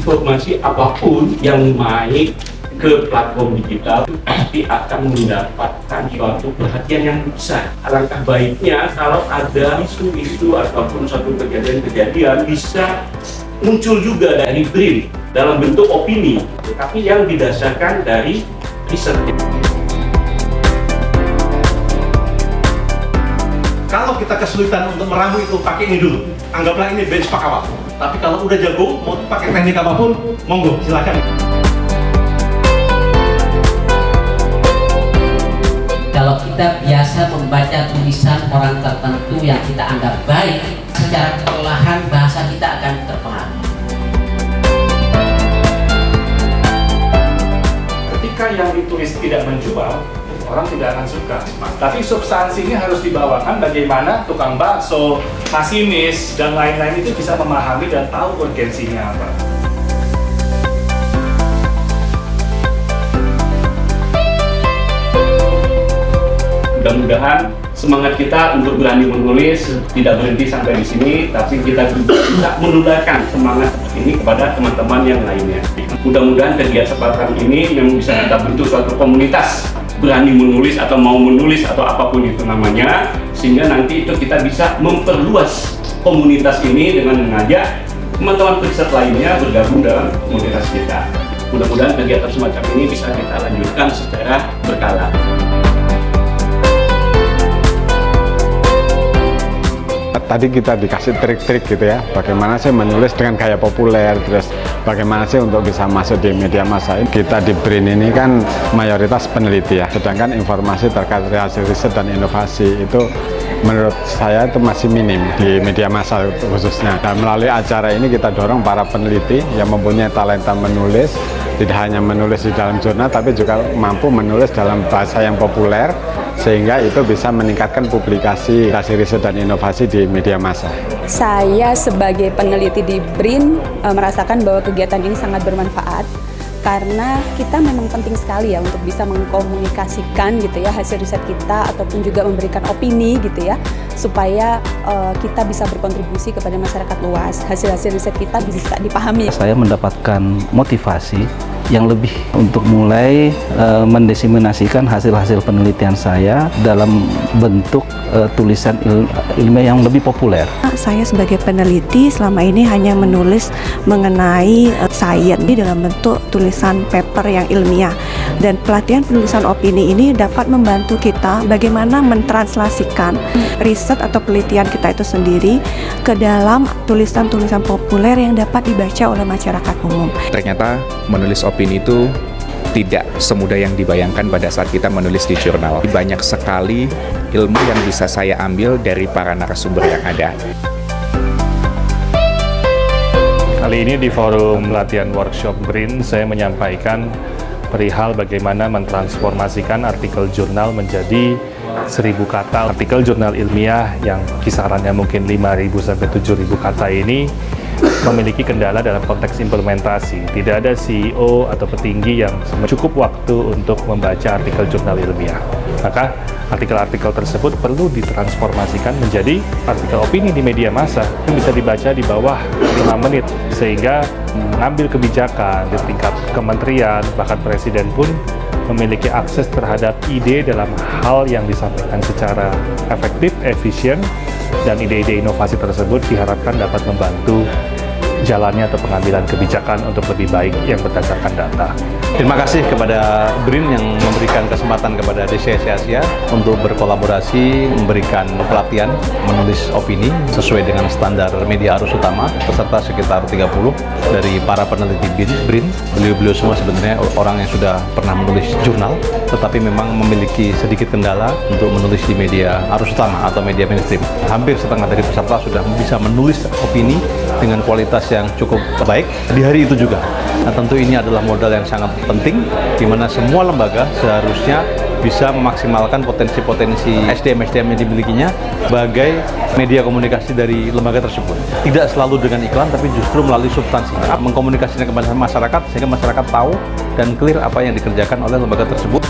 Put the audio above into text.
informasi apapun yang naik ke platform digital pasti akan mendapatkan suatu perhatian yang besar. Alangkah baiknya kalau ada isu-isu ataupun suatu kejadian-kejadian bisa muncul juga dari BRIN dalam bentuk opini, tapi yang didasarkan dari riset. Kalau kita kesulitan untuk meramu itu, pakai ini dulu. Anggaplah ini benchmark awal. Tapi kalau udah jago, mau pakai teknik apapun, monggo, silakan. Kalau kita biasa membaca tulisan orang tertentu yang kita anggap baik, secara perlahan bahasa kita akan terpengaruh. Ketika yang ditulis tidak menjual, orang tidak akan suka. Tapi substansinya harus dibawakan bagaimana tukang bakso, masinis, dan lain-lain itu bisa memahami dan tahu urgensinya apa. Mudah-mudahan semangat kita untuk berani menulis tidak berhenti sampai di sini, tapi kita juga bisa menularkan semangat seperti ini kepada teman-teman yang lainnya. Mudah-mudahan kegiatan ini memang bisa kita bentuk suatu komunitas berani menulis atau mau menulis atau apapun itu namanya, sehingga nanti itu kita bisa memperluas komunitas ini dengan mengajak teman-teman riset lainnya bergabung dalam komunitas kita. Mudah-mudahan kegiatan semacam ini bisa kita lanjutkan secara berkala. Tadi kita dikasih trik-trik gitu ya, bagaimana sih menulis dengan gaya populer, terus bagaimana sih untuk bisa masuk di media massa. Kita di BRIN ini kan mayoritas peneliti ya, sedangkan informasi terkait hasil riset dan inovasi itu menurut saya itu masih minim di media massa khususnya. Dan melalui acara ini kita dorong para peneliti yang mempunyai talenta menulis, tidak hanya menulis di dalam jurnal, tapi juga mampu menulis dalam bahasa yang populer, sehingga itu bisa meningkatkan publikasi hasil riset dan inovasi di media massa. Saya sebagai peneliti di BRIN merasakan bahwa kegiatan ini sangat bermanfaat karena kita memang penting sekali ya untuk bisa mengkomunikasikan gitu ya hasil riset kita ataupun juga memberikan opini gitu ya supaya kita bisa berkontribusi kepada masyarakat luas. Hasil-hasil riset kita bisa dipahami. Saya mendapatkan motivasi yang lebih untuk mulai mendiseminasikan hasil-hasil penelitian saya dalam bentuk tulisan ilmiah yang lebih populer. Saya sebagai peneliti selama ini hanya menulis mengenai sains dalam bentuk tulisan paper yang ilmiah, dan pelatihan penulisan opini ini dapat membantu kita bagaimana mentranslasikan riset atau penelitian kita itu sendiri ke dalam tulisan-tulisan populer yang dapat dibaca oleh masyarakat umum. Ternyata menulis opini itu tidak semudah yang dibayangkan pada saat kita menulis di jurnal. Banyak sekali ilmu yang bisa saya ambil dari para narasumber yang ada. Kali ini di forum latihan workshop BRIN, saya menyampaikan perihal bagaimana mentransformasikan artikel jurnal menjadi 1000 kata. Artikel jurnal ilmiah yang kisarannya mungkin 5.000 sampai 7.000 kata ini memiliki kendala dalam konteks implementasi. Tidak ada CEO atau petinggi yang cukup waktu untuk membaca artikel jurnal ilmiah. Maka artikel-artikel tersebut perlu ditransformasikan menjadi artikel opini di media massa yang bisa dibaca di bawah 5 menit, sehingga mengambil kebijakan di tingkat kementerian, bahkan presiden pun memiliki akses terhadap ide dalam hal yang disampaikan secara efektif, efisien, dan ide-ide inovasi tersebut diharapkan dapat membantu jalannya atau pengambilan kebijakan untuk lebih baik yang berdasarkan data. Terima kasih kepada BRIN yang memberikan kesempatan kepada DCSC Asia untuk berkolaborasi, memberikan pelatihan menulis opini sesuai dengan standar media arus utama, peserta sekitar 30 dari para peneliti BRIN. Beliau-beliau semua sebenarnya orang yang sudah pernah menulis jurnal, tetapi memang memiliki sedikit kendala untuk menulis di media arus utama atau media mainstream. Hampir setengah dari peserta sudah bisa menulis opini dengan kualitas yang cukup baik di hari itu juga. Nah, tentu ini adalah modal yang sangat penting, di mana semua lembaga seharusnya bisa memaksimalkan potensi-potensi SDM-SDM yang dimilikinya sebagai media komunikasi dari lembaga tersebut. Tidak selalu dengan iklan, tapi justru melalui substansi. Mengkomunikasikan kepada masyarakat, sehingga masyarakat tahu dan clear apa yang dikerjakan oleh lembaga tersebut.